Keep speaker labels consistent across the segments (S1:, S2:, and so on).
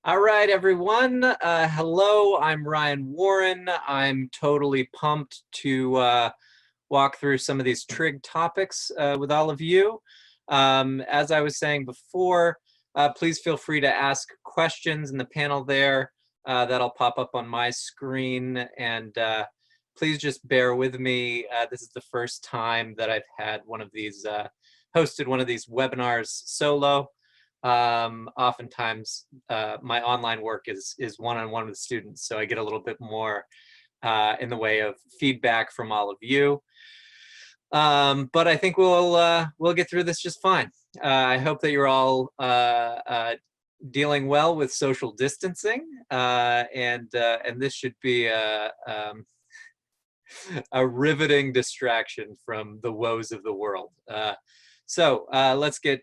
S1: All right, everyone. Hello, I'm Ryan Warren. I'm totally pumped to walk through some of these trig topics with all of you. As I was saying before, please feel free to ask questions in the panel there. That'll pop up on my screen. And please just bear with me. This is the first time that I've had one of these, hosted one of these webinars solo. Oftentimes my online work is one-on-one with students, so I get a little bit more in the way of feedback from all of you. But I think we'll get through this just fine. I hope that you're all dealing well with social distancing, and this should be a riveting distraction from the woes of the world. So let's get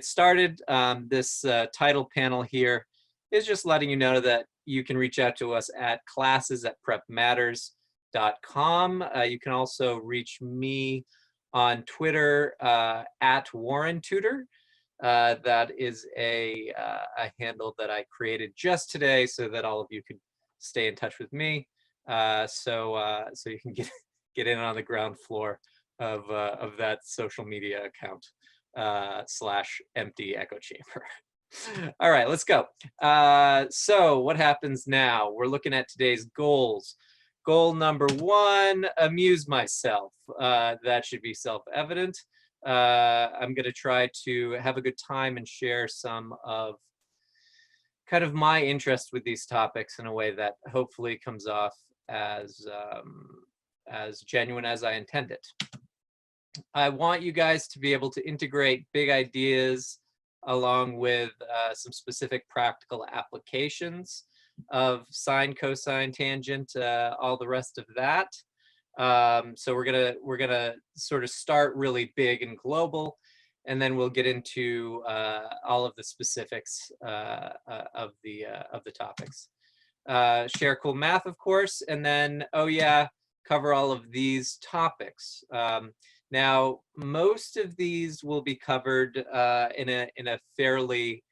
S1: started. This title panel here is just letting you know that you can reach out to us at classes@prepmatters.com. You can also reach me on Twitter at Warren Tutor. That is a handle that I created just today so that all of you could stay in touch with me. So you can get in on the ground floor of that social media account / empty echo chamber. All right, let's go. So what happens now? We're looking at today's goals. Goal number 1, amuse myself. That should be self-evident. I'm going to try to have a good time and share some of kind of my interest with these topics in a way that hopefully comes off as genuine as I intend it. I want you guys to be able to integrate big ideas along with some specific practical applications of sine, cosine, tangent, all the rest of that. So we're gonna sort of start really big and global, and then we'll get into all of the specifics of the topics. Share cool math, of course, and then cover all of these topics. Now, most of these will be covered in a fairly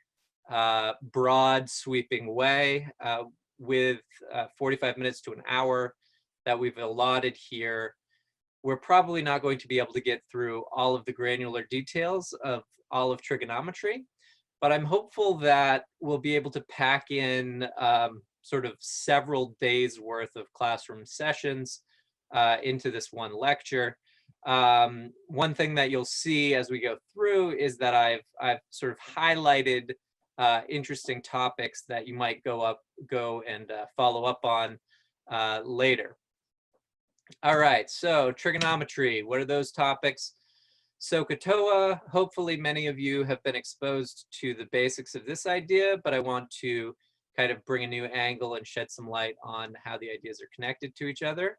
S1: broad, sweeping way with 45 minutes to an hour that we've allotted here. We're probably not going to be able to get through all of the granular details of all of trigonometry, but I'm hopeful that we'll be able to pack in sort of several days worth of classroom sessions into this one lecture. One thing that you'll see as we go through is that I've sort of highlighted interesting topics that you might go and follow up on later. All right, so trigonometry, what are those topics? SOHCAHTOA, hopefully many of you have been exposed to the basics of this idea, but I want to kind of bring a new angle and shed some light on how the ideas are connected to each other.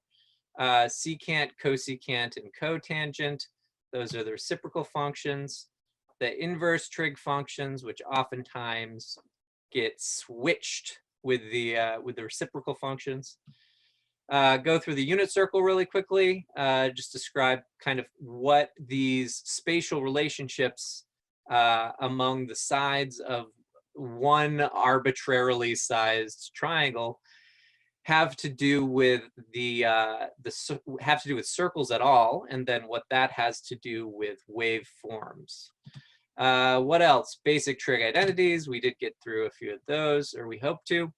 S1: Secant, cosecant, and cotangent, those are the reciprocal functions. The inverse trig functions, which oftentimes get switched with the reciprocal functions. Go through the unit circle really quickly, just describe kind of what these spatial relationships among the sides of one arbitrarily sized triangle have to do with circles at all, and then what that has to do with waveforms. What else? Basic trig identities. We did get through a few of those, or we hope to.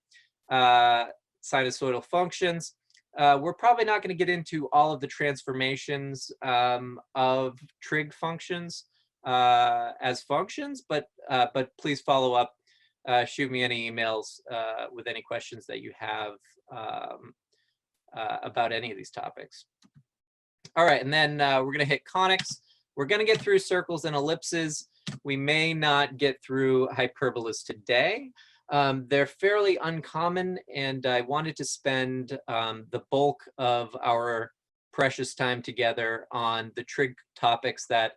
S1: Sinusoidal functions. We're probably not going to get into all of the transformations of trig functions as functions, but please follow up. Shoot me any emails with any questions that you have about any of these topics. All right, and then we're going to hit conics. We're going to get through circles and ellipses. We may not get through hyperbolas today. They're fairly uncommon, and I wanted to spend the bulk of our precious time together on the trig topics that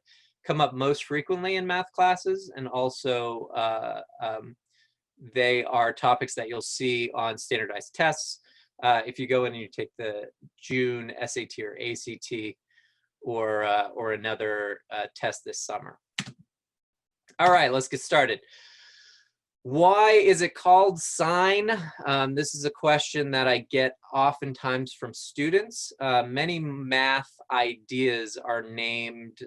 S1: come up most frequently in math classes, and also they are topics that you'll see on standardized tests. If you go in and you take the June SAT or ACT or another test this summer. All right, let's get started. Why is it called sine? This is a question that I get oftentimes from students. Many math ideas are named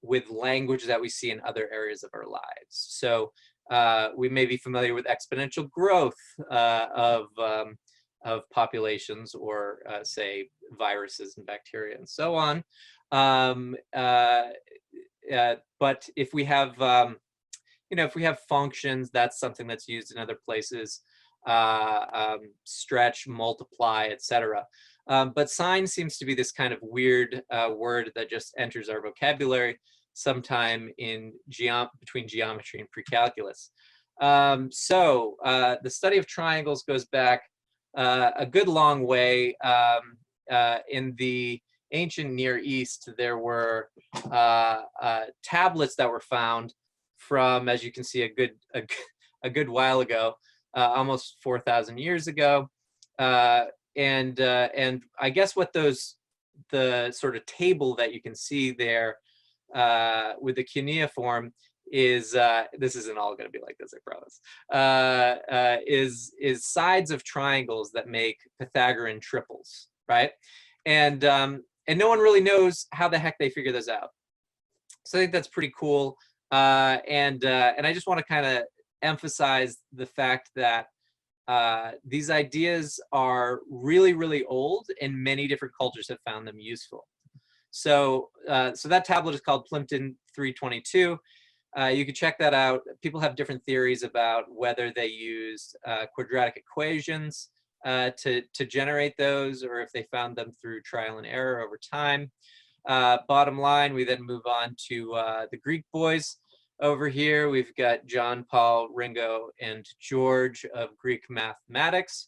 S1: with language that we see in other areas of our lives. So we may be familiar with exponential growth of populations, or say viruses and bacteria and so on. But if we have if we have functions, that's something that's used in other places, stretch, multiply, etc. But sine seems to be this kind of weird word that just enters our vocabulary sometime in between geometry and pre-calculus. So the study of triangles goes back a good long way. In the ancient Near East, there were tablets that were found from, as you can see, a good while ago, almost 4,000 years ago, and I guess what the sort of table that you can see there with the cuneiform is, this isn't all going to be like this, I promise, is sides of triangles that make Pythagorean triples, right? And no one really knows how the heck they figure this out. So I think that's pretty cool. And I just want to kind of emphasize the fact that these ideas are really, really old, and many different cultures have found them useful. So that tablet is called Plimpton 322. You can check that out. People have different theories about whether they used quadratic equations to generate those, or if they found them through trial and error over time. Bottom line, we then move on to the Greek boys. Over here, we've got John, Paul, Ringo, and George of Greek mathematics.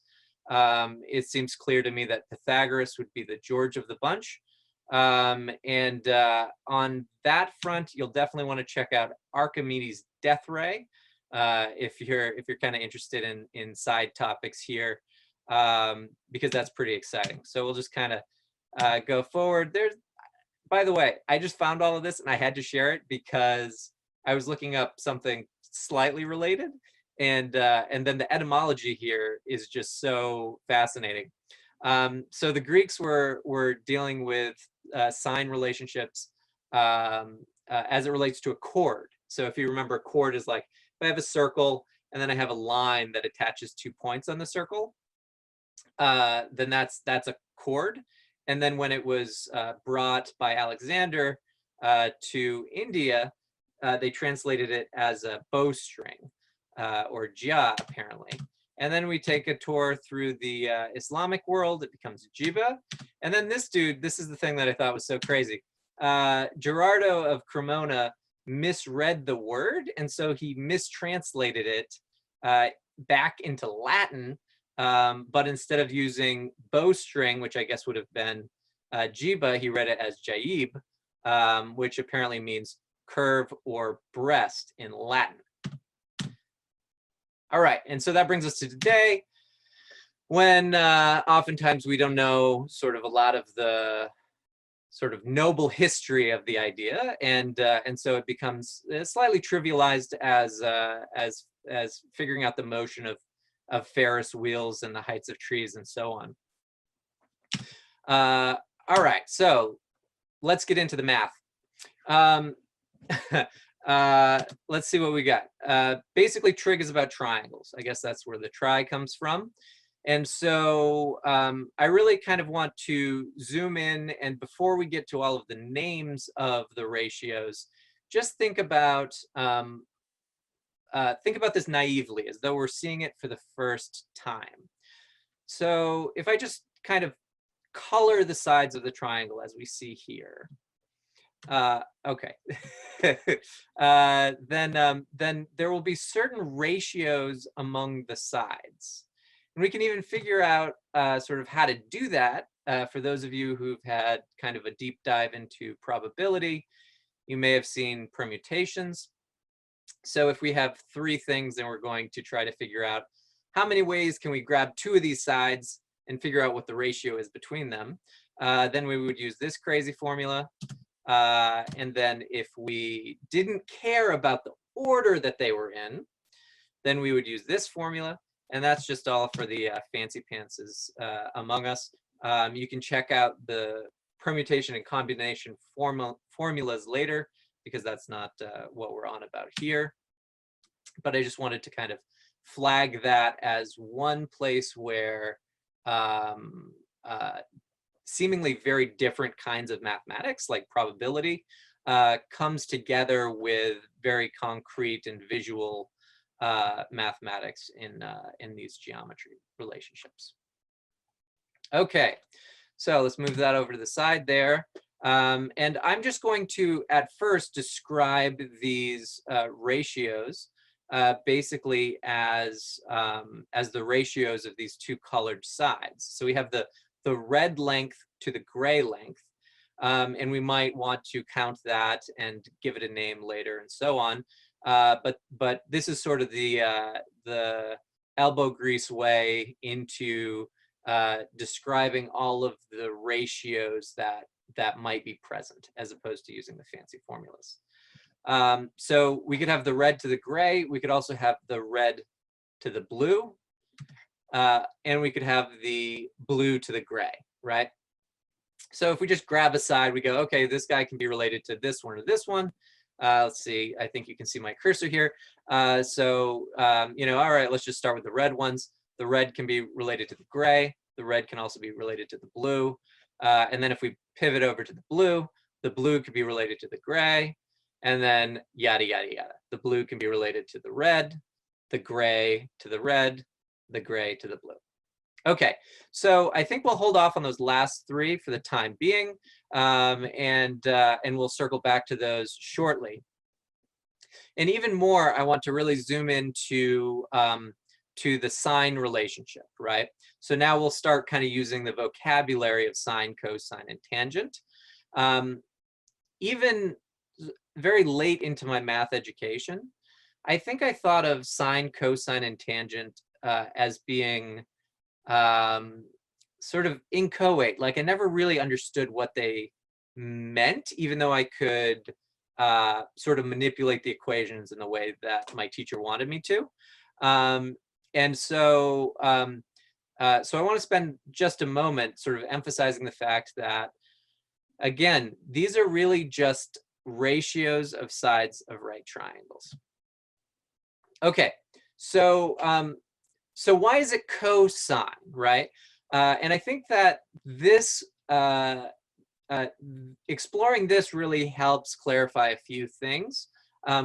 S1: It seems clear to me that Pythagoras would be the George of the bunch. And on that front, you'll definitely want to check out Archimedes' death ray if you're kind of interested in side topics here, because that's pretty exciting. So we'll just kind of go forward. By the way, I just found all of this and I had to share it because I was looking up something slightly related, and then the etymology here is just so fascinating. So the Greeks were dealing with sine relationships as it relates to a chord. So if you remember, a chord is like, if I have a circle and then I have a line that attaches 2 points on the circle, then that's a chord. And then when it was brought by Alexander to India, they translated it as a bowstring, or jia, apparently. And then we take a tour through the Islamic world. It becomes jiba. And then this dude, this is the thing that I thought was so crazy. Gerardo of Cremona misread the word, and so he mistranslated it back into Latin. But instead of using bowstring, which I guess would have been jiba, he read it as jaib, which apparently means curve or breast in Latin. All right, and so that brings us to today, when oftentimes we don't know sort of a lot of the sort of noble history of the idea, and so it becomes slightly trivialized as figuring out the motion of Ferris wheels and the heights of trees and so on. All right, so let's get into the math. Let's see what we got. Basically, trig is about triangles. I guess that's where the tri comes from. And so I really kind of want to zoom in, and before we get to all of the names of the ratios, just think about this naively, as though we're seeing it for the first time. So if I just kind of color the sides of the triangle as we see here. Okay. Then there will be certain ratios among the sides. And we can even figure out sort of how to do that. For those of you who've had kind of a deep dive into probability, you may have seen permutations. So if we have 3 things, then we're going to try to figure out how many ways can we grab 2 of these sides and figure out what the ratio is between them. Then we would use this crazy formula. And then if we didn't care about the order that they were in, then we would use this formula, and that's just all for the fancy pantses among us. You can check out the permutation and combination formulas later, because that's not what we're on about here. But I just wanted to kind of flag that as one place where seemingly very different kinds of mathematics, like probability, comes together with very concrete and visual mathematics in these geometry relationships. Okay, so let's move that over to the side there. And I'm just going to, at first, describe these ratios basically as the ratios of these two colored sides. So we have the red length to the gray length, and we might want to count that and give it a name later and so on. But this is sort of the elbow grease way into describing all of the ratios that might be present, as opposed to using the fancy formulas. So we could have the red to the gray. We could also have the red to the blue. And we could have the blue to the gray, right? So if we just grab a side, we go, okay, this guy can be related to this one or this one. Let's see, I think you can see my cursor here. So, you know, all right, let's just start with the red ones. The red can be related to the gray. The red can also be related to the blue. And then if we pivot over to the blue could be related to the gray, and then yada, yada, yada. The blue can be related to the red, the gray to the red, the gray to the blue. Okay, so I think we'll hold off on those last three for the time being, and we'll circle back to those shortly. And even more, I want to really zoom into to the sine relationship, right? So now we'll start kind of using the vocabulary of sine, cosine, and tangent. Even very late into my math education, I think I thought of sine, cosine, and tangent as being sort of inchoate. Like I never really understood what they meant, even though I could sort of manipulate the equations in the way that my teacher wanted me to. And so, so I want to spend just a moment sort of emphasizing the fact that, again, these are really just ratios of sides of right triangles. Okay, so so why is it cosine, right? And I think that this exploring this really helps clarify a few things.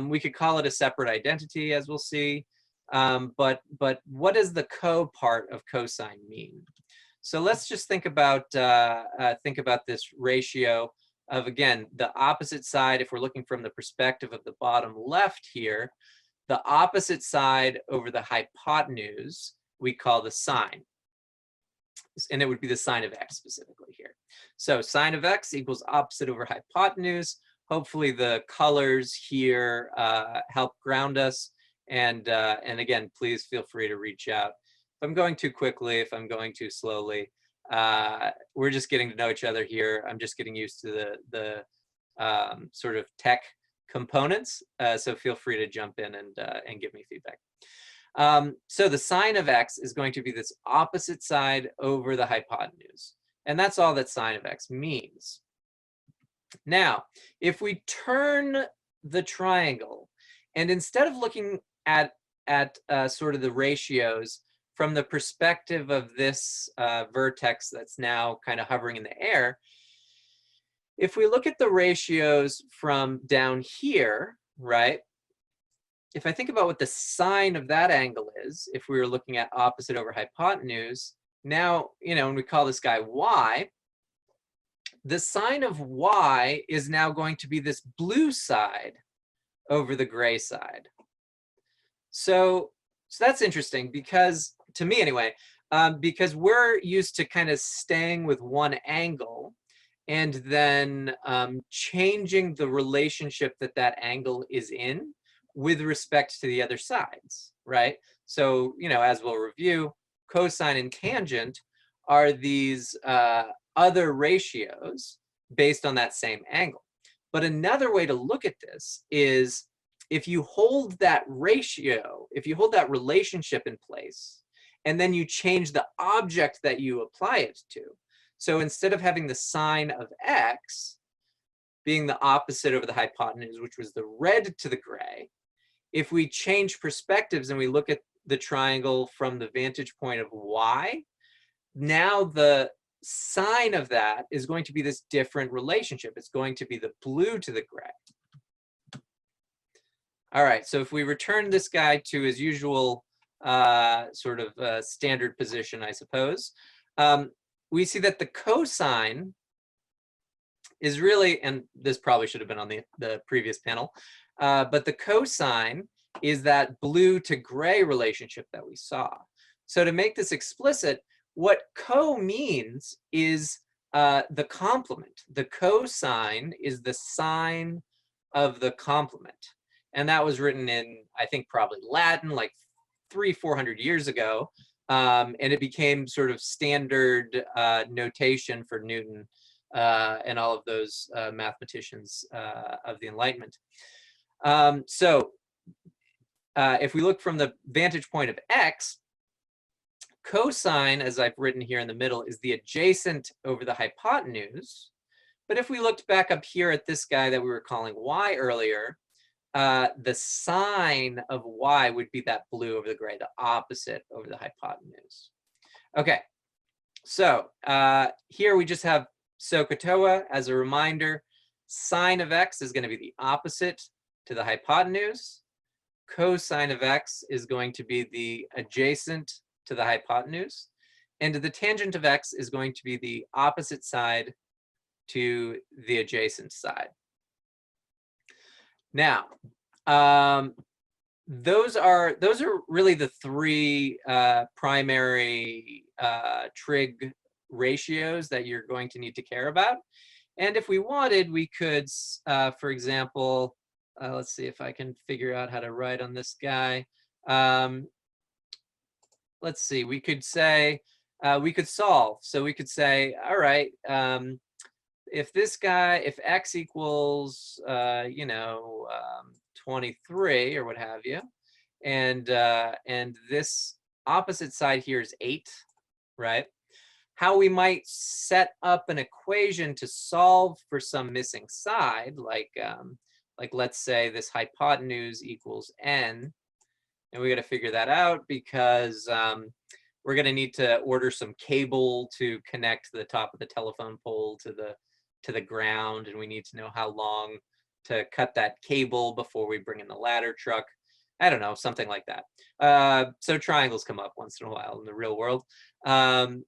S1: We could call it a separate identity, as we'll see. But what does the co part of cosine mean? So let's just think about this ratio of, again, the opposite side. If we're looking from the perspective of the bottom left here, the opposite side over the hypotenuse we call the sine, and it would be the sine of x specifically here. So sine of x equals opposite over hypotenuse. Hopefully the colors here help ground us. And again, please feel free to reach out. If I'm going too quickly, if I'm going too slowly, we're just getting to know each other here. I'm just getting used to the sort of tech components. So feel free to jump in and give me feedback. So the sine of x is going to be this opposite side over the hypotenuse. And that's all that sine of x means. Now, if we turn the triangle, and instead of looking at sort of the ratios from the perspective of this vertex that's now kind of hovering in the air, if we look at the ratios from down here, right? If I think about what the sine of that angle is, if we were looking at opposite over hypotenuse, now, you know, when we call this guy y, the sine of y is now going to be this blue side over the gray side. So that's interesting because, to me anyway, because we're used to kind of staying with one angle and then changing the relationship that that angle is in with respect to the other sides, right? So, you know, as we'll review, cosine and tangent are these other ratios based on that same angle. But another way to look at this is if you hold that ratio, if you hold that relationship in place, and then you change the object that you apply it to. So instead of having the sine of x being the opposite over the hypotenuse, which was the red to the gray, if we change perspectives and we look at the triangle from the vantage point of y, now the sine of that is going to be this different relationship. It's going to be the blue to the gray. All right, so if we return this guy to his usual sort of standard position, I suppose, we see that the cosine is really, and this probably should have been on the previous panel, but the cosine is that blue to gray relationship that we saw. So to make this explicit, what co means is the complement. The cosine is the sine of the complement. And that was written in, I think, probably Latin, like 300-400 years ago. And it became sort of standard notation for Newton and all of those mathematicians of the Enlightenment. So if we look from the vantage point of x, cosine, as I've written here in the middle, is the adjacent over the hypotenuse. But if we looked back up here at this guy that we were calling y earlier, the sine of y would be that blue over the gray, the opposite over the hypotenuse. Okay, so here we just have SOHCAHTOA as a reminder. Sine of x is going to be the opposite to the hypotenuse. Cosine of x is going to be the adjacent to the hypotenuse. And the tangent of x is going to be the opposite side to the adjacent side. Now, those are really the three primary trig ratios that you're going to need to care about. And if we wanted, we could, for example, let's see if I can figure out how to write on this guy. Let's see, we could say, we could solve. So we could say, all right, if this guy, if x equals, 23 or what have you, and this opposite side here is 8, right? How we might set up an equation to solve for some missing side, like let's say this hypotenuse equals n, and we got to figure that out because we're going to need to order some cable to connect the top of the telephone pole to the ground, and we need to know how long to cut that cable before we bring in the ladder truck. I don't know, something like that. So triangles come up once in a while in the real world. So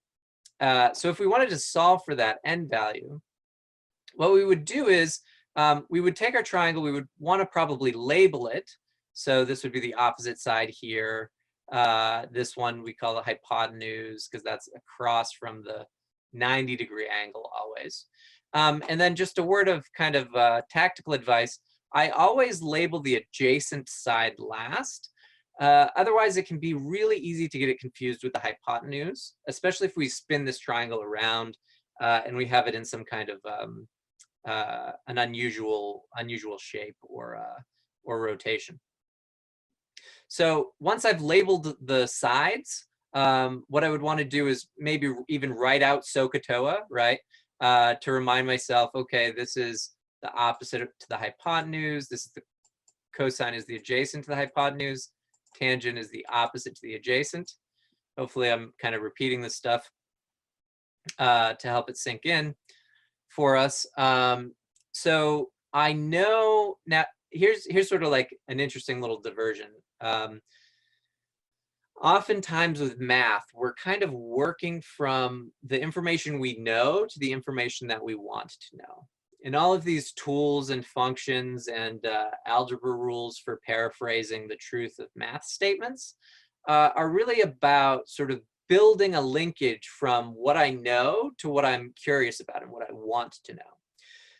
S1: if we wanted to solve for that n value, what we would do is we would take our triangle, we would want to probably label it. So this would be the opposite side here. This one we call the hypotenuse because that's across from the 90-degree angle always. And then just a word of kind of tactical advice, I always label the adjacent side last. Otherwise, it can be really easy to get it confused with the hypotenuse, especially if we spin this triangle around and we have it in some kind of an unusual shape or rotation. So once I've labeled the sides, what I would want to do is maybe even write out SOHCAHTOA, right? To remind myself, okay, this is the opposite to the hypotenuse. This is the cosine is the adjacent to the hypotenuse. Tangent is the opposite to the adjacent. Hopefully I'm kind of repeating this stuff to help it sink in for us. So I know now, here's sort of like an interesting little diversion. Oftentimes with math, we're kind of working from the information we know to the information that we want to know. And all of these tools and functions and algebra rules for paraphrasing the truth of math statements are really about sort of building a linkage from what I know to what I'm curious about and what I want to know.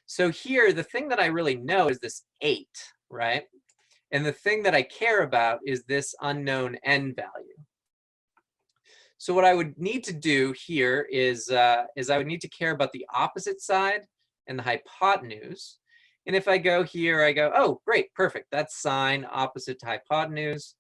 S1: So here, the thing that I really know is this 8, right? And the thing that I care about is this unknown n value. So what I would need to do here is I would need to care about the opposite side and the hypotenuse. And if I go here, I go, oh, great, perfect. That's sine opposite to hypotenuse.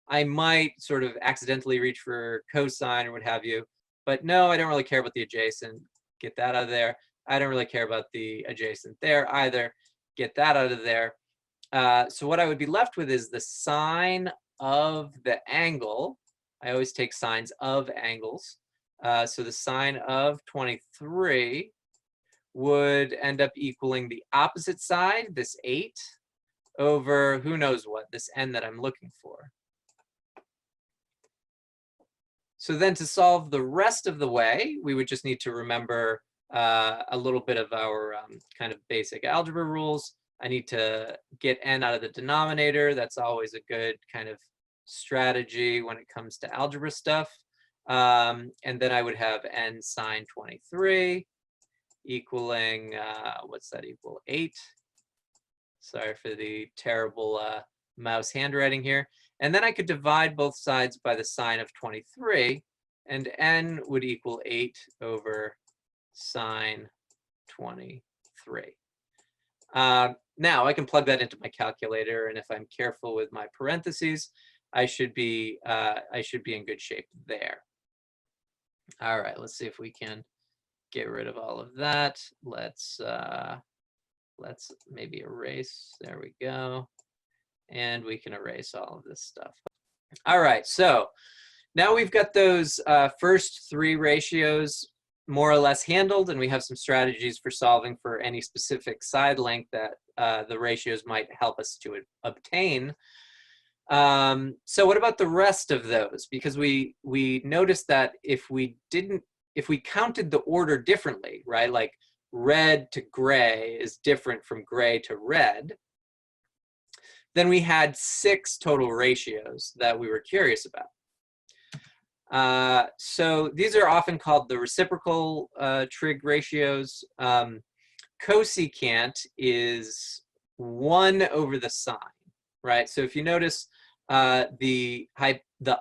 S1: I might sort of accidentally reach for cosine or what have you, but no, I don't really care about the adjacent. Get that out of there. I don't really care about the adjacent there either. Get that out of there. So what I would be left with is the sine of the angle. I always take sines of angles. So the sine of 23 would end up equaling the opposite side, this 8, over who knows what, this n that I'm looking for. So then to solve the rest of the way, we would just need to remember a little bit of our kind of basic algebra rules. I need to get n out of the denominator. That's always a good kind of strategy when it comes to algebra stuff. And then I would have n sine 23 equaling, what's that equal? 8. Sorry for the terrible mouse handwriting here. And then I could divide both sides by the sine of 23, and n would equal 8 over sine 23. Now I can plug that into my calculator, and if I'm careful with my parentheses, I should be in good shape there. All right, let's see if we can get rid of all of that. Let's maybe erase. There we go. And we can erase all of this stuff. All right, so now we've got those first 3 ratios more or less handled, and we have some strategies for solving for any specific side length that the ratios might help us to obtain. So what about the rest of those? Because we noticed that if we counted the order differently, right? Like red to gray is different from gray to red. Then we had 6 total ratios that we were curious about. So these are often called the reciprocal trig ratios. Cosecant is 1 over the sine, right? So if you notice, the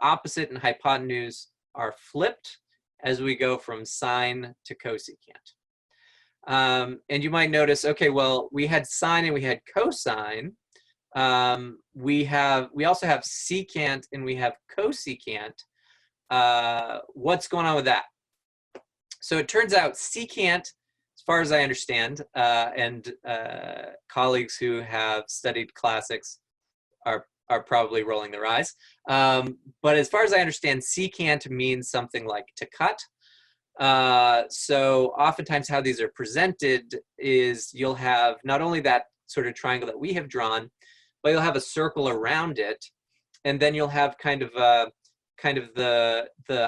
S1: opposite and hypotenuse are flipped as we go from sine to cosecant. And you might notice, okay, well, we had sine and we had cosine. We also have secant and we have cosecant. What's going on with that? So it turns out secant, as far as I understand, and colleagues who have studied classics are probably rolling their eyes. But as far as I understand, secant means something like to cut. So oftentimes how these are presented is you'll have not only that sort of triangle that we have drawn, but you'll have a circle around it, and then you'll have kind of the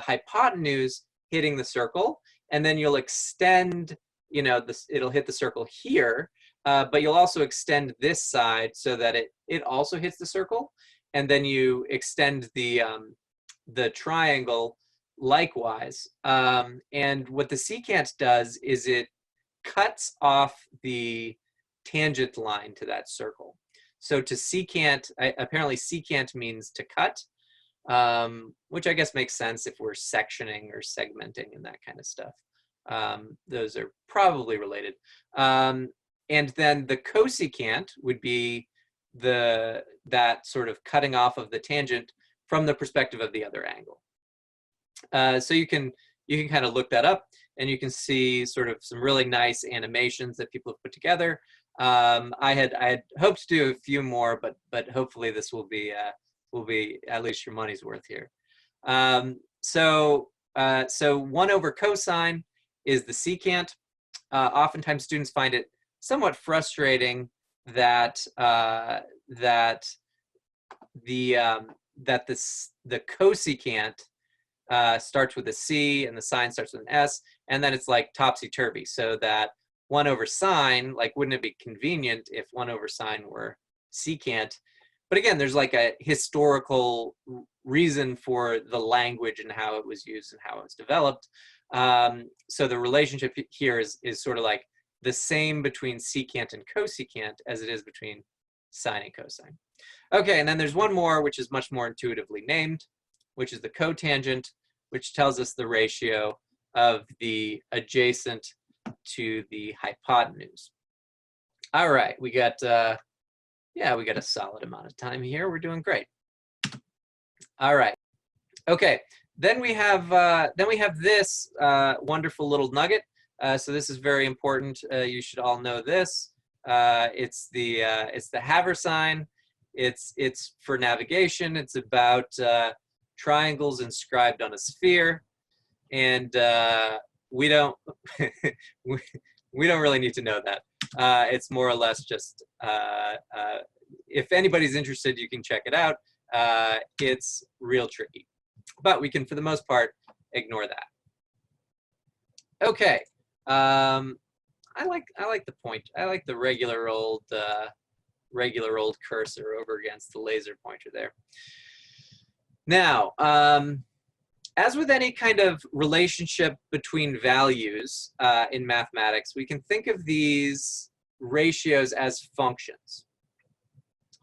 S1: hypotenuse hitting the circle, and then you'll extend, you know, it'll hit the circle here, but you'll also extend this side so that it also hits the circle, and then you extend the triangle likewise. And what the secant does is it cuts off the tangent line to that circle. So to secant, apparently secant means to cut, which I guess makes sense if we're sectioning or segmenting and that kind of stuff. Those are probably related. And then the cosecant would be that sort of cutting off of the tangent from the perspective of the other angle. So you can kind of look that up, and you can see sort of some really nice animations that people have put together. I had hoped to do a few more, but hopefully this will be at least your money's worth here. So 1 over cosine is the secant. Oftentimes students find it somewhat frustrating that the cosecant starts with a C and the sine starts with an S, and then it's like topsy-turvy, so that 1 over sine, like, wouldn't it be convenient if 1 over sine were secant? But again, there's like a historical reason for the language and how it was used and how it was developed. So the relationship here is sort of like the same between secant and cosecant as it is between sine and cosine. Okay, and then there's one more, which is much more intuitively named, which is the cotangent, which tells us the ratio of the adjacent to the hypotenuse. All right, we got yeah, we got a solid amount of time here. We're doing great. All right. Okay. Then we have this wonderful little nugget. So this is very important. You should all know this. It's the Haver-sign. It's for navigation. It's about triangles inscribed on a sphere, and we don't we don't really need to know that. It's more or less just if anybody's interested, you can check it out. It's real tricky, but we can, for the most part, ignore that. Okay, I like the point. I like the regular old cursor over against the laser pointer there. Now, as with any kind of relationship between values in mathematics, we can think of these ratios as functions.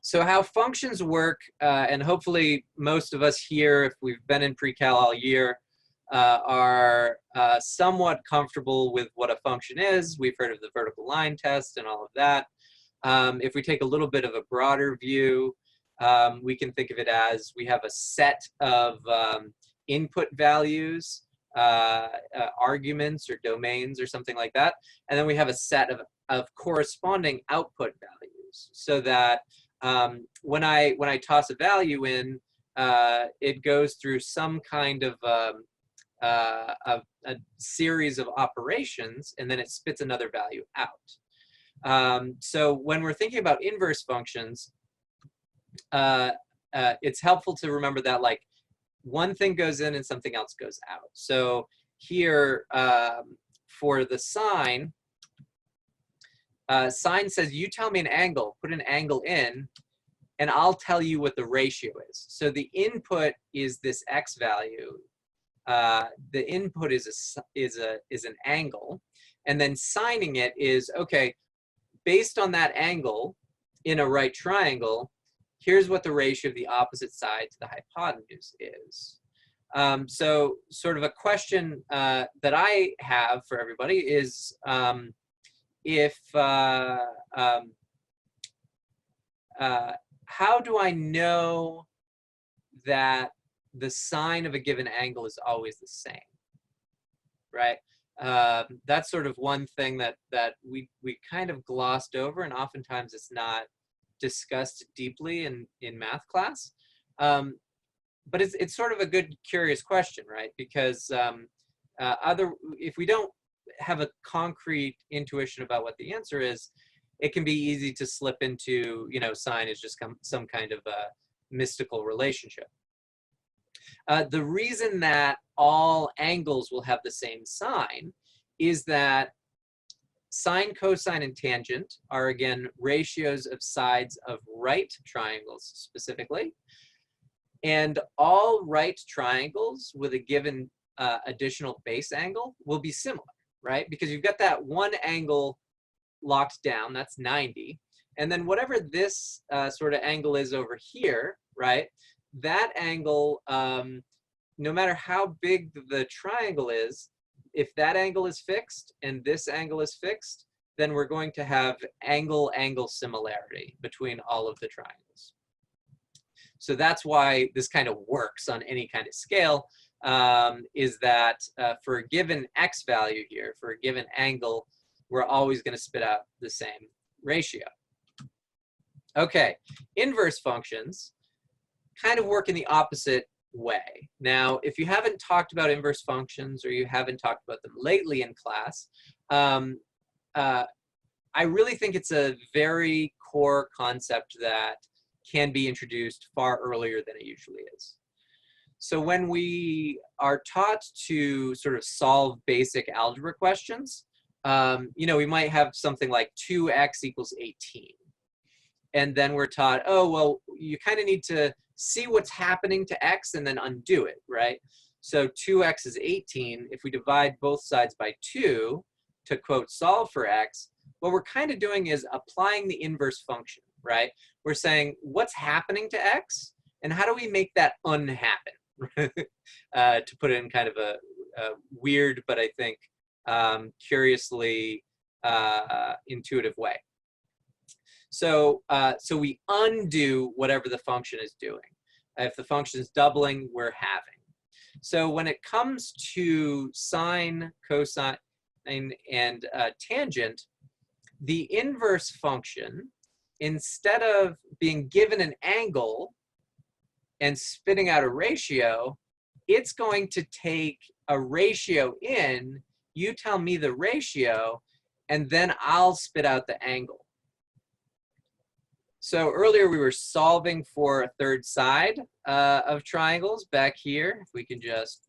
S1: So how functions work, and hopefully most of us here, if we've been in pre-cal all year, are somewhat comfortable with what a function is. We've heard of the vertical line test and all of that. If we take a little bit of a broader view, we can think of it as we have a set of input values, arguments or domains or something like that, and then we have a set of corresponding output values, so that when I toss a value in, it goes through some kind of a series of operations, and then it spits another value out. So when we're thinking about inverse functions, it's helpful to remember that, like, one thing goes in and something else goes out. So here, for the sine, sine says, you tell me an angle, put an angle in, and I'll tell you what the ratio is. So the input is this x value. The input is an angle, and then signing it is, okay, based on that angle in a right triangle, here's what the ratio of the opposite side to the hypotenuse is. So sort of a question that I have for everybody is, how do I know that the sine of a given angle is always the same, right? That's sort of one thing that we kind of glossed over, and oftentimes it's not discussed deeply in math class. But it's sort of a good, curious question, right? Because if we don't have a concrete intuition about what the answer is, it can be easy to slip into, you know, sine is just some kind of a mystical relationship. The reason that all angles will have the same sign is that sine, cosine, and tangent are, again, ratios of sides of right triangles specifically. And all right triangles with a given additional base angle will be similar, right? Because you've got that one angle locked down, that's 90. And then whatever this sort of angle is over here, right? That angle, no matter how big the triangle is, if that angle is fixed and this angle is fixed, then we're going to have angle-angle similarity between all of the triangles. So that's why this kind of works on any kind of scale, is that for a given x value here, for a given angle, we're always going to spit out the same ratio. Okay, inverse functions kind of work in the opposite way. Now, if you haven't talked about inverse functions, or you haven't talked about them lately in class, I really think it's a very core concept that can be introduced far earlier than it usually is. So when we are taught to sort of solve basic algebra questions, you know, we might have something like 2x equals 18. And then we're taught, oh, well, you kind of need to see what's happening to x and then undo it, right? So 2x is 18. If we divide both sides by 2 to, quote, solve for x, what we're kind of doing is applying the inverse function, right? We're saying, what's happening to x, and how do we make that unhappen? To put it in kind of a weird, but I think curiously intuitive way. So, so we undo whatever the function is doing. If the function is doubling, we're halving. So when it comes to sine, cosine, and tangent, the inverse function, instead of being given an angle and spitting out a ratio, it's going to take a ratio in, you tell me the ratio, and then I'll spit out the angle. So earlier we were solving for a third side of triangles back here. If we can just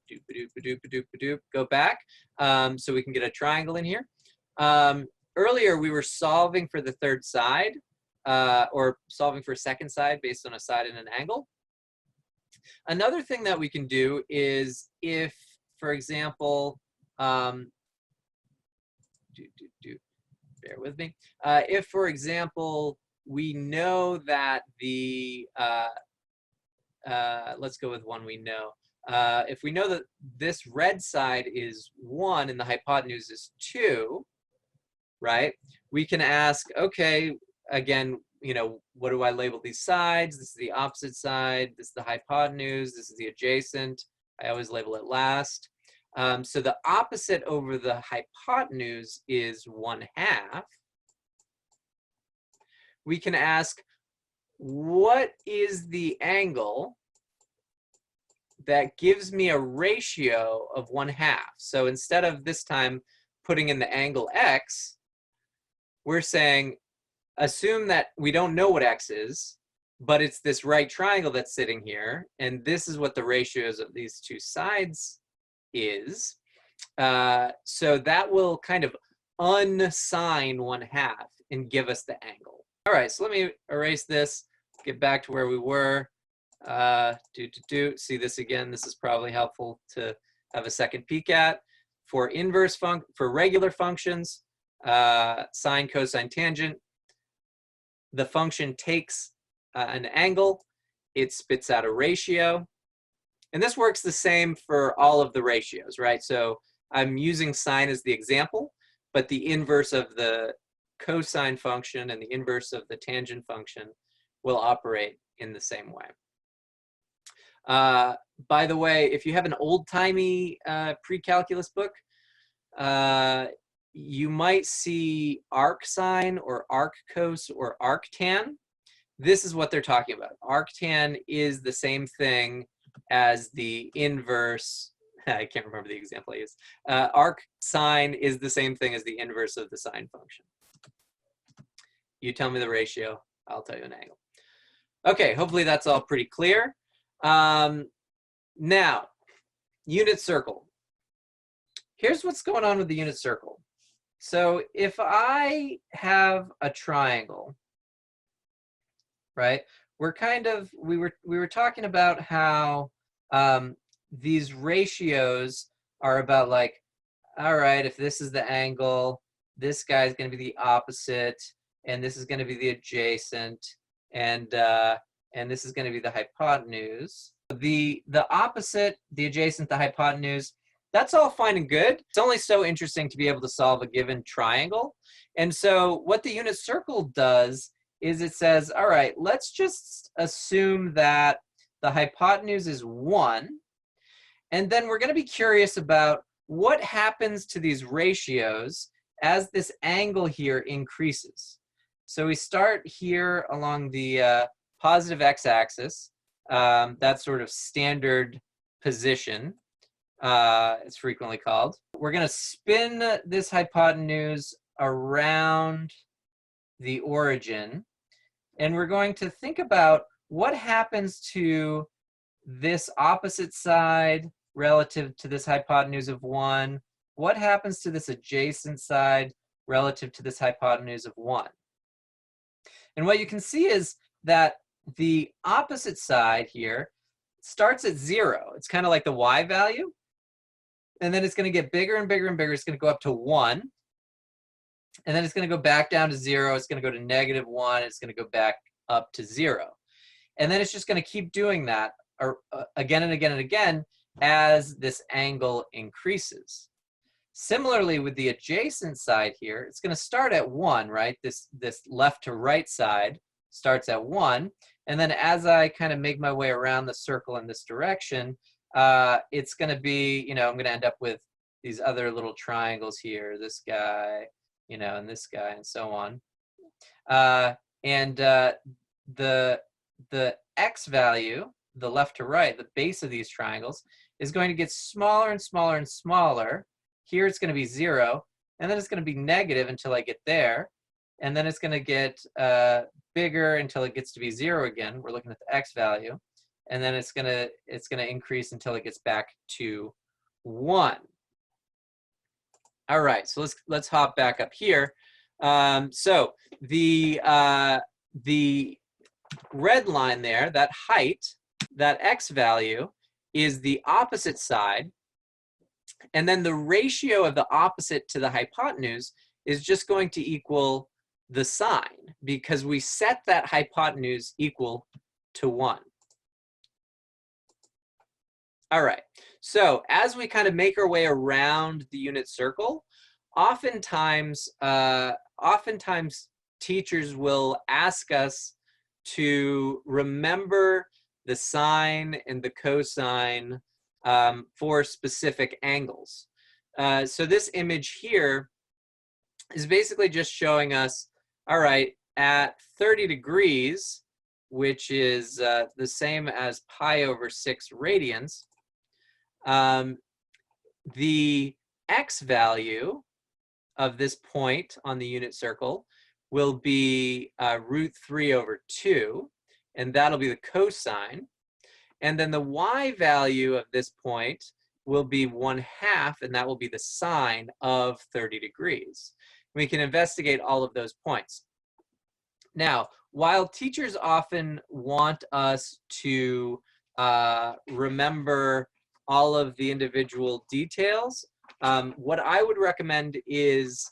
S1: go back so we can get a triangle in here. Earlier we were solving for the third side or solving for a second side based on a side and an angle. Another thing that we can do is if, for example, bear with me, if, for example, we know that the, let's go with one we know. If we know that this red side is 1 and the hypotenuse is 2, right? We can ask, okay, again, you know, what do I label these sides? This is the opposite side. This is the hypotenuse. This is the adjacent. I always label it last. So the opposite over the hypotenuse is 1/2. We can ask, what is the angle that gives me a ratio of 1/2? So instead of this time putting in the angle x, we're saying, assume that we don't know what x is, but it's this right triangle that's sitting here, and this is what the ratios of these two sides is. So that will kind of unsine 1/2 and give us the angle. All right, so let me erase this, get back to where we were. See this again. This is probably helpful to have a second peek at. For regular functions, sine, cosine, tangent, the function takes an angle, it spits out a ratio, and this works the same for all of the ratios, right? So I'm using sine as the example, but the inverse of the cosine function and the inverse of the tangent function will operate in the same way. By the way, if you have an old-timey pre-calculus book, you might see arcsine or arccos or arctan. This is what they're talking about. Arctan is the same thing as the inverse. I can't remember the example I used. Arcsine is the same thing as the inverse of the sine function. You tell me the ratio, I'll tell you an angle. Okay, hopefully that's all pretty clear. Now, unit circle. Here's what's going on with the unit circle. So if I have a triangle, right? We were talking about how these ratios are about, like, all right, if this is the angle, this guy's going to be the opposite, and this is going to be the adjacent, and this is going to be the hypotenuse. The opposite, the adjacent, the hypotenuse, that's all fine and good. It's only so interesting to be able to solve a given triangle. And so what the unit circle does is it says, all right, let's just assume that the hypotenuse is 1, and then we're going to be curious about what happens to these ratios as this angle here increases. So we start here along the positive x-axis. That's sort of standard position, it's frequently called. We're going to spin this hypotenuse around the origin, and we're going to think about what happens to this opposite side relative to this hypotenuse of 1. What happens to this adjacent side relative to this hypotenuse of 1? And what you can see is that the opposite side here starts at 0. It's kind of like the y value. And then it's going to get bigger and bigger and bigger. It's going to go up to 1. And then it's going to go back down to 0. It's going to go to -1. It's going to go back up to 0. And then it's just going to keep doing that again and again and again as this angle increases. Similarly, with the adjacent side here, it's going to start at 1, right? This left to right side starts at 1. And then as I kind of make my way around the circle in this direction, it's going to be, I'm going to end up with these other little triangles here, this guy, and this guy, and so on. The x value, the left to right, the base of these triangles, is going to get smaller and smaller and smaller. Here it's going to be 0, and then it's going to be negative until I get there, and then it's going to get bigger until it gets to be 0 again. We're looking at the x value, and then it's going to increase until it gets back to 1. All right, so let's hop back up here. So the red line there, that height, that x value, is the opposite side. And then the ratio of the opposite to the hypotenuse is just going to equal the sine, because we set that hypotenuse equal to 1. All right, so as we kind of make our way around the unit circle, oftentimes teachers will ask us to remember the sine and the cosine for specific angles. So this image here is basically just showing us, all right, at 30 degrees, which is the same as pi over 6 radians, the x value of this point on the unit circle will be √3 over 2, and that'll be the cosine. And then the y value of this point will be 1/2, and that will be the sine of 30 degrees. We can investigate all of those points. Now, while teachers often want us to remember all of the individual details, what I would recommend is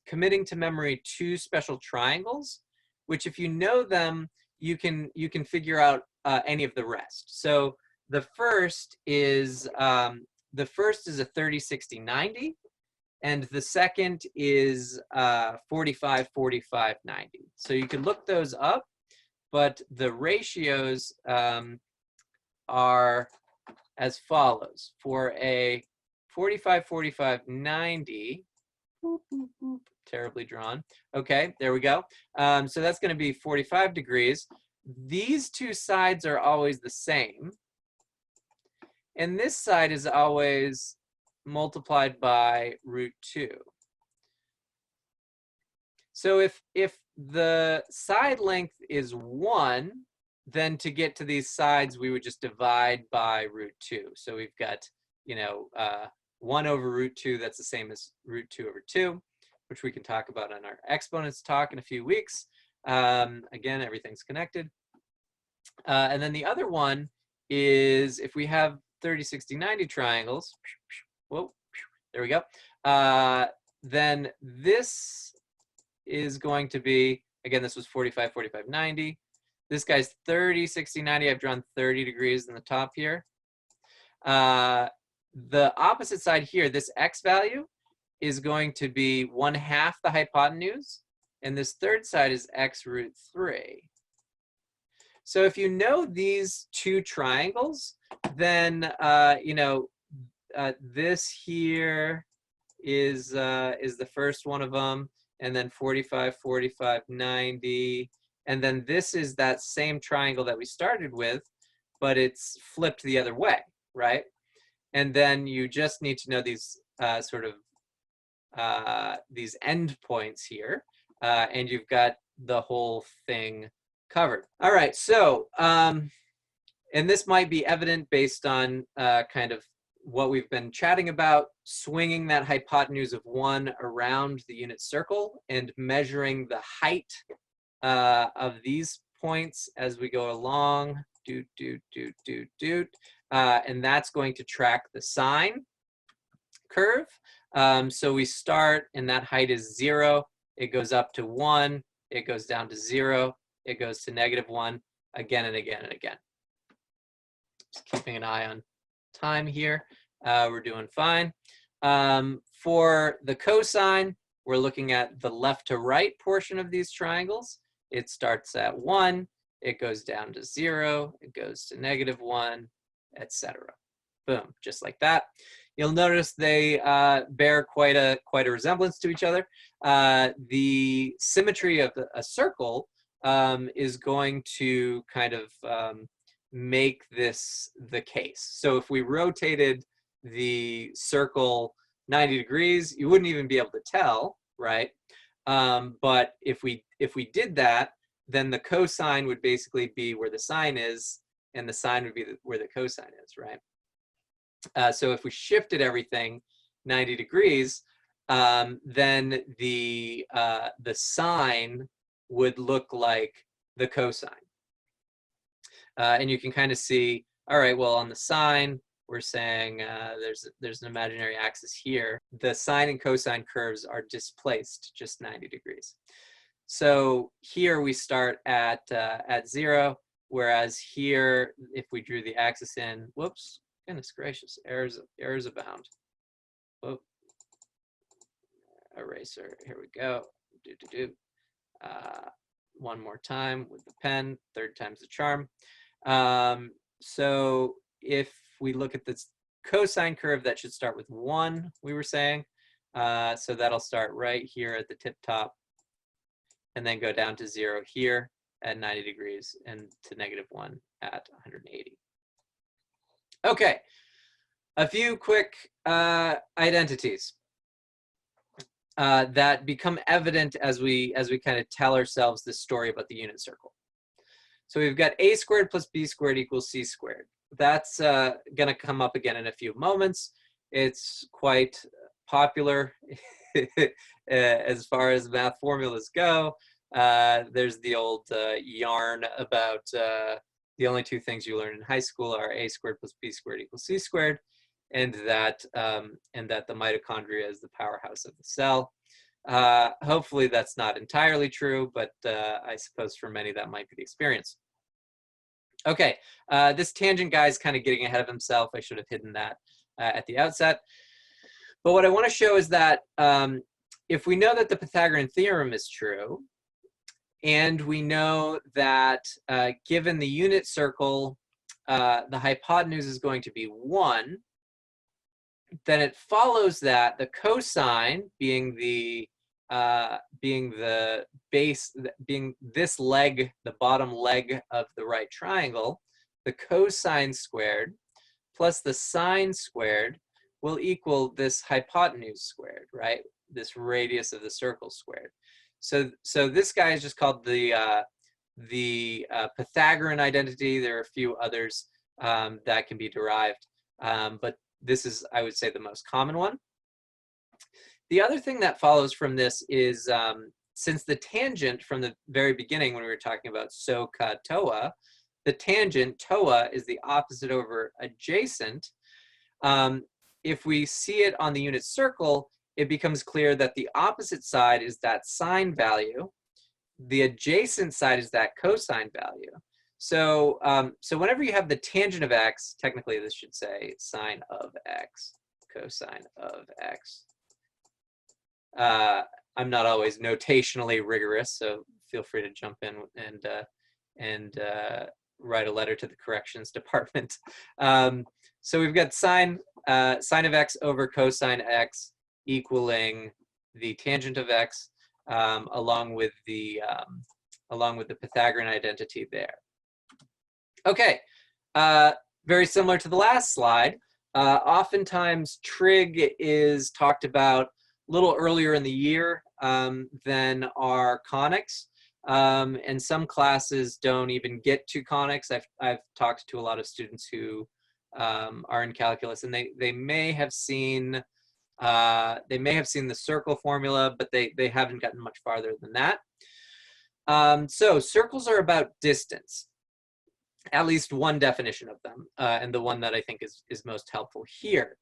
S1: committing to memory 2 special triangles, which if you know them, you can figure out any of the rest. So the first is a 30, 60, 90, and the second is 45, 45, 90. So you can look those up, but the ratios are as follows. For a 45, 45, 90, boop, boop, boop, terribly drawn. Okay, there we go. So that's going to be 45 degrees. These two sides are always the same. And this side is always multiplied by √2. So if the side length is 1, then to get to these sides, we would just divide by √2. So we've got, 1 over √2, that's the same as √2 over 2, which we can talk about on our exponents talk in a few weeks. Again, everything's connected. And then the other one is if we have 30, 60, 90 triangles, whoa, there we go, then this is going to be, again, this was 45, 45, 90. This guy's 30, 60, 90. I've drawn 30 degrees in the top here. The opposite side here, this x value, is going to be 1/2 the hypotenuse, and this third side is x √3. So if you know these 2 triangles, then this here is the first one of them, and then 45, 45, 90, and then this is that same triangle that we started with, but it's flipped the other way, right? And then you just need to know these these end points here, and you've got the whole thing covered. All right, so, and this might be evident based on kind of what we've been chatting about, swinging that hypotenuse of 1 around the unit circle and measuring the height of these points as we go along, and that's going to track the sine curve. So we start, and that height is 0. It goes up to 1. It goes down to 0. It goes to -1 again and again and again. Just keeping an eye on time here. We're doing fine. For the cosine, we're looking at the left to right portion of these triangles. It starts at 1, it goes down to 0, it goes to -1, etc. Boom, just like that. You'll notice they bear quite a resemblance to each other. The symmetry of a circle is going to kind of make this the case. So if we rotated the circle 90 degrees, you wouldn't even be able to tell, right? But if we did that, then the cosine would basically be where the sine is, and the sine would be where the cosine is, right? So if we shifted everything 90 degrees, then the sine would look like the cosine. And you can kind of see, all right, well, on the sine, we're saying there's an imaginary axis here. The sine and cosine curves are displaced just 90 degrees. So here we start at 0, whereas here, if we drew the axis in, whoops, goodness gracious, errors abound. Whoop. Eraser, here we go. One more time with the pen, third time's the charm. So if we look at this cosine curve, that should start with 1, we were saying. So that'll start right here at the tip top, and then go down to 0 here at 90 degrees, and to -1 at 180. Okay, a few quick identities that become evident as we kind of tell ourselves this story about the unit circle. So we've got a squared plus b squared equals c squared. That's going to come up again in a few moments. It's quite popular as far as math formulas go. There's the old yarn about the only two things you learn in high school are a squared plus b squared equals c squared, and that the mitochondria is the powerhouse of the cell. Hopefully that's not entirely true, but I suppose for many that might be the experience. Okay, this tangent guy is kind of getting ahead of himself. I should have hidden that at the outset. But what I want to show is that if we know that the Pythagorean theorem is true, and we know that given the unit circle, the hypotenuse is going to be 1, then it follows that the cosine, being the base, being this leg, the bottom leg of the right triangle, the cosine squared plus the sine squared will equal this hypotenuse squared, right? This radius of the circle squared. So this guy is just called the Pythagorean identity. There are a few others that can be derived, but this is, I would say, the most common one. The other thing that follows from this is, since the tangent from the very beginning when we were talking about SOHCAHTOA, the tangent, TOA, is the opposite over adjacent. If we see it on the unit circle, it becomes clear that the opposite side is that sine value. The adjacent side is that cosine value. So, so whenever you have the tangent of x, technically this should say sine of x, cosine of x. I'm not always notationally rigorous, so feel free to jump in and write a letter to the corrections department. So we've got sine of x over cosine x equaling the tangent of x, along with the Pythagorean identity there. Okay, very similar to the last slide. Oftentimes trig is talked about a little earlier in the year than our conics, and some classes don't even get to conics. I've talked to a lot of students who are in calculus, and they may have seen the circle formula, but they haven't gotten much farther than that. So circles are about distance. At least one definition of them, and the one that I think is most helpful here.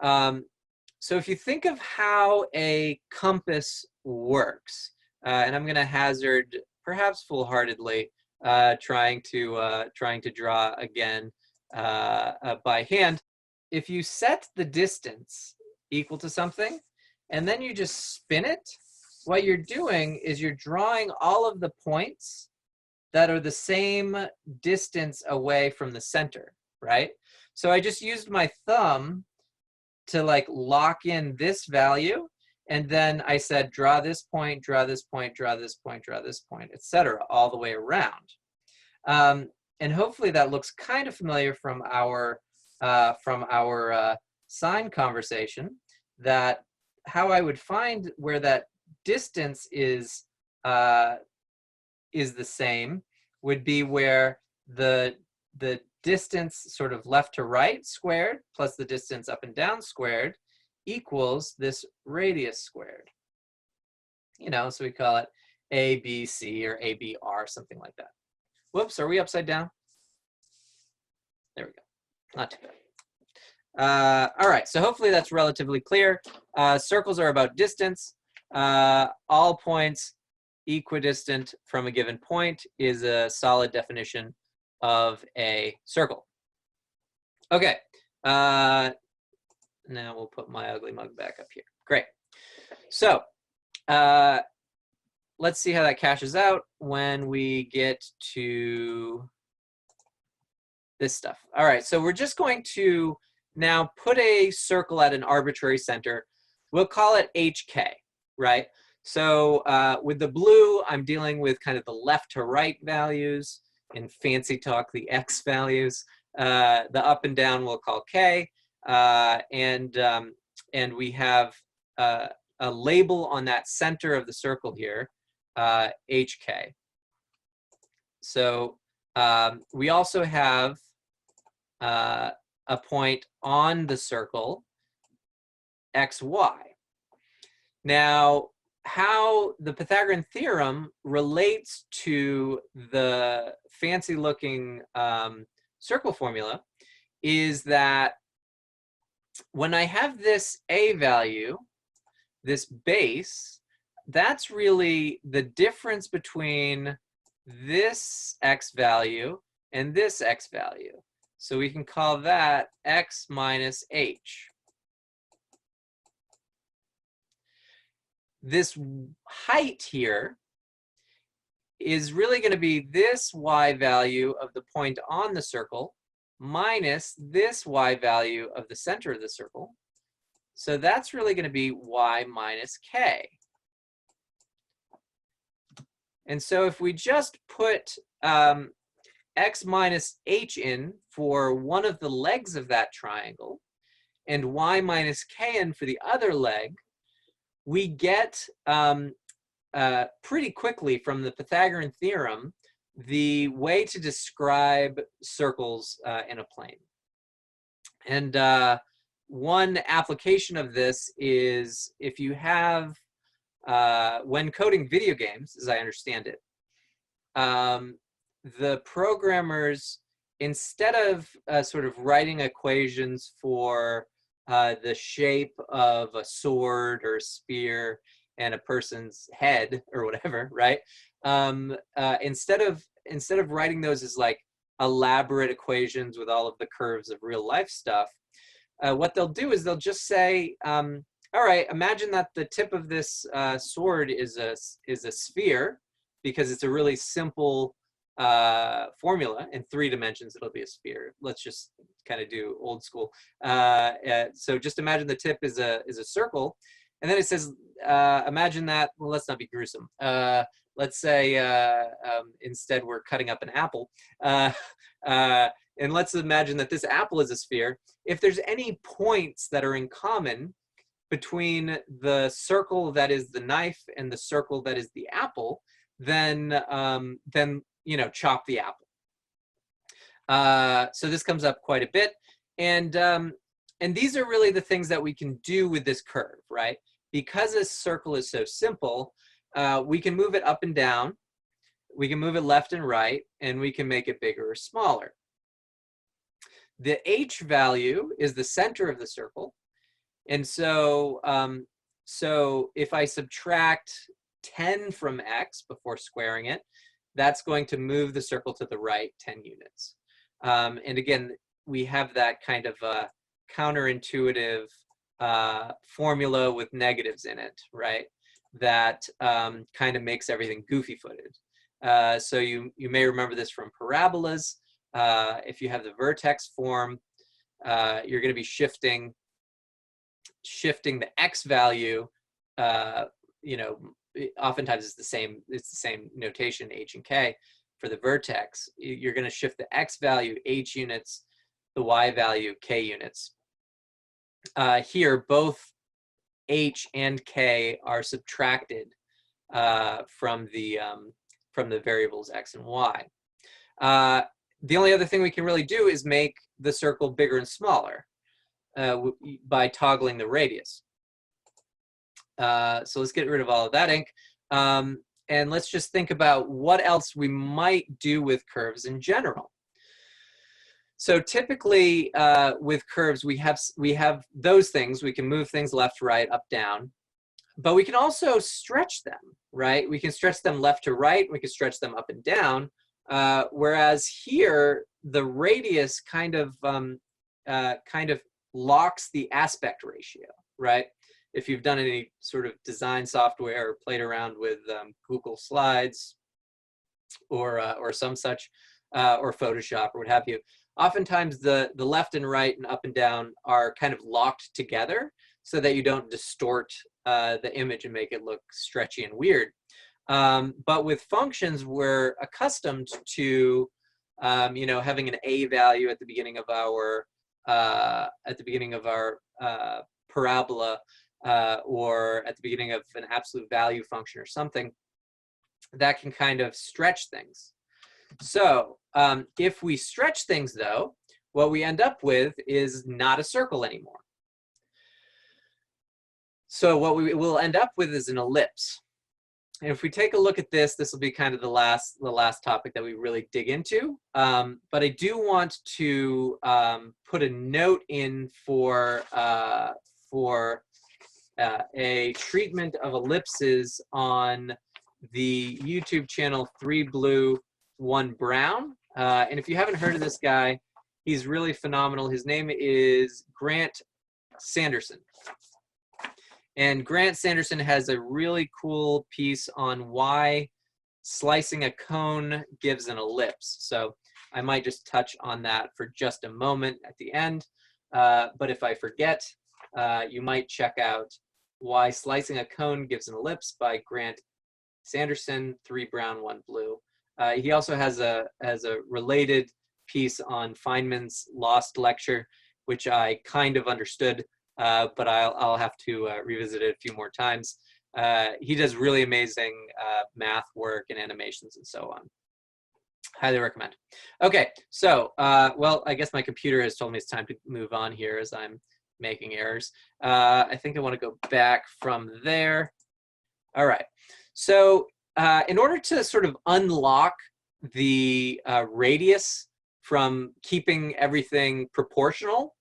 S1: So if you think of how a compass works, and I'm going to hazard, perhaps foolhardily, trying to draw again by hand. If you set the distance equal to something, and then you just spin it, what you're doing is you're drawing all of the points that are the same distance away from the center, right? So I just used my thumb to like lock in this value, and then I said, draw this point, draw this point, draw this point, draw this point, etc., all the way around. And hopefully that looks kind of familiar from our sine conversation, that how I would find where that distance is the same would be where the distance sort of left to right squared plus the distance up and down squared equals this radius squared. You know, so we call it ABC or ABR, something like that. Whoops, are we upside down? There we go. Not too bad. All right, so hopefully that's relatively clear. Circles are about distance. All points equidistant from a given point is a solid definition of a circle. Okay, now we'll put my ugly mug back up here. Great. So let's see how that cashes out when we get to this stuff. All right, so we're just going to now put a circle at an arbitrary center. We'll call it HK, right? So with the blue, I'm dealing with kind of the left to right values. In fancy talk, the X values. The up and down we'll call K. And we have a label on that center of the circle here, HK. So we also have a point on the circle, XY. Now, how the Pythagorean theorem relates to the fancy looking circle formula is that when I have this A value, this base, that's really the difference between this X value and this X value. So we can call that X minus H. This height here is really going to be this y value of the point on the circle minus this y value of the center of the circle. So that's really going to be y minus k. And so if we just put x minus h in for one of the legs of that triangle and y minus k in for the other leg, we get pretty quickly from the Pythagorean theorem the way to describe circles in a plane. And one application of this is if you have, when coding video games, as I understand it, the programmers, instead of sort of writing equations for the shape of a sword or a spear and a person's head or whatever, right? Instead of writing those as like elaborate equations with all of the curves of real life stuff, what they'll do is they'll just say, all right, imagine that the tip of this sword is a sphere, because it's a really simple formula. In 3 dimensions, it'll be a sphere. Let's just kind of do old school. So just imagine the tip is a circle, and then it says, imagine that. Well, let's not be gruesome. Let's say instead we're cutting up an apple, and let's imagine that this apple is a sphere. If there's any points that are in common between the circle that is the knife and the circle that is the apple, then you know, chop the apple. So this comes up quite a bit, and these are really the things that we can do with this curve, right? Because this circle is so simple, we can move it up and down, we can move it left and right, and we can make it bigger or smaller. The h value is the center of the circle, and so so if I subtract 10 from x before squaring it, that's going to move the circle to the right 10 units. And again, we have that kind of counterintuitive formula with negatives in it, right? That kind of makes everything goofy-footed. So you may remember this from parabolas. If you have the vertex form, you're going to be shifting the x value. You know, oftentimes it's the same notation, h and k, for the vertex. You're going to shift the x value h units, the y value k units. Here, both h and k are subtracted from the variables x and y. The only other thing we can really do is make the circle bigger and smaller by toggling the radius. So let's get rid of all of that ink. And let's just think about what else we might do with curves in general. So typically with curves, we have those things. We can move things left, right, up, down. But we can also stretch them, right? We can stretch them left to right. We can stretch them up and down. Whereas here, the radius kind of locks the aspect ratio, right? If you've done any sort of design software or played around with Google Slides or some such, or Photoshop or what have you, oftentimes the left and right and up and down are kind of locked together so that you don't distort the image and make it look stretchy and weird. But with functions, we're accustomed to having an a value at the beginning of our parabola, or at the beginning of an absolute value function or something that can kind of stretch things. So if we stretch things, though, what we end up with is not a circle anymore. So what we will end up with is an ellipse. And if we take a look at this, this will be kind of the last topic that we really dig into. But I do want to put a note in for a treatment of ellipses on the YouTube channel 3 Blue 1 Brown. And if you haven't heard of this guy, he's really phenomenal. His name is Grant Sanderson. And Grant Sanderson has a really cool piece on why slicing a cone gives an ellipse. So I might just touch on that for just a moment at the end. But if I forget, you might check out Why Slicing a Cone Gives an Ellipse by Grant Sanderson, 3 Brown, 1 Blue. He also has a related piece on Feynman's Lost Lecture, which I kind of understood, but I'll have to revisit it a few more times. He does really amazing math work and animations and so on. Highly recommend. Okay, so, well, I guess my computer has told me it's time to move on here as I'm making errors. I think I want to go back from there. All right, so in order to sort of unlock the radius from keeping everything proportional,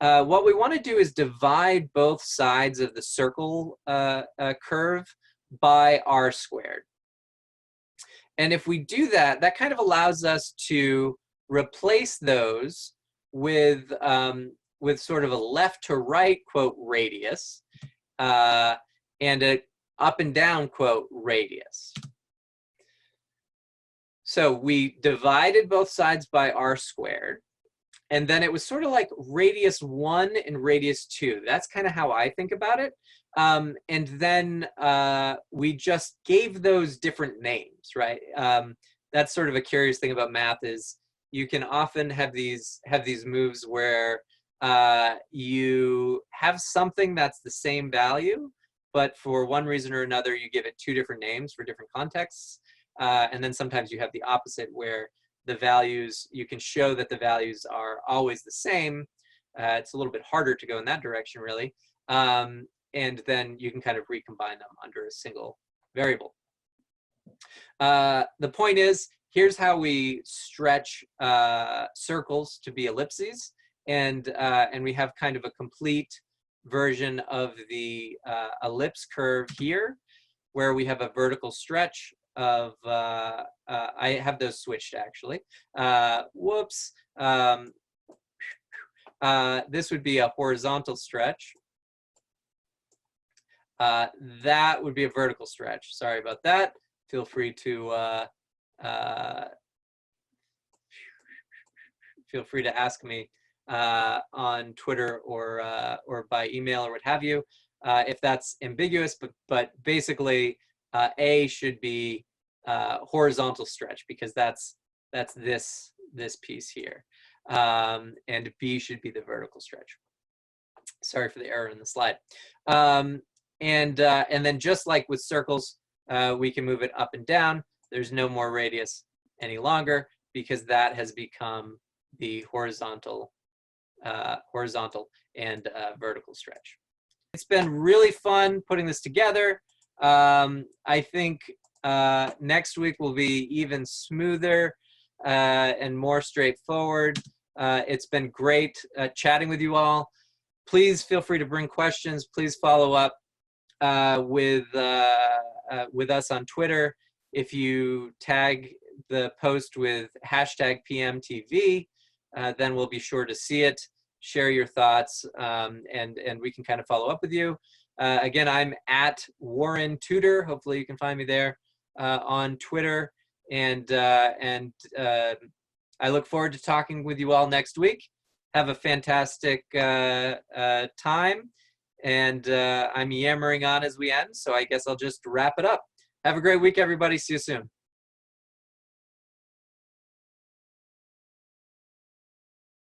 S1: what we want to do is divide both sides of the circle curve by r squared. And if we do that, that kind of allows us to replace those with sort of a left to right quote radius and a up and down quote radius. So we divided both sides by r squared. And then it was sort of like radius 1 and radius 2. That's kind of how I think about it. And then we just gave those different names, right? That's sort of a curious thing about math is you can often have these moves where you have something that's the same value, but for one reason or another, you give it 2 different names for different contexts. And then sometimes you have the opposite where the values, you can show that the values are always the same. It's a little bit harder to go in that direction, really. And then you can kind of recombine them under a single variable. The point is, here's how we stretch circles to be ellipses. And we have kind of a complete version of the ellipse curve here, where we have a vertical stretch of, I have those switched actually. Whoops. This would be a horizontal stretch that would be a vertical stretch. Sorry about that. Feel free to ask me on Twitter or by email or what have you if that's ambiguous. But basically, A should be horizontal stretch because that's this piece here, and B should be the vertical stretch. Sorry for the error in the slide. And then just like with circles, we can move it up and down. There's no more radius any longer because that has become the horizontal and vertical stretch. It's been really fun putting this together. I think next week will be even smoother and more straightforward. It's been great chatting with you all. Please feel free to bring questions. Please follow up with us on Twitter. If you tag the post with hashtag PMTV, then we'll be sure to see it. Share your thoughts, and we can kind of follow up with you. Again, I'm at Warren Tutor. Hopefully you can find me there on Twitter. And I look forward to talking with you all next week. Have a fantastic time. And I'm yammering on as we end, so I guess I'll just wrap it up. Have a great week, everybody. See you soon.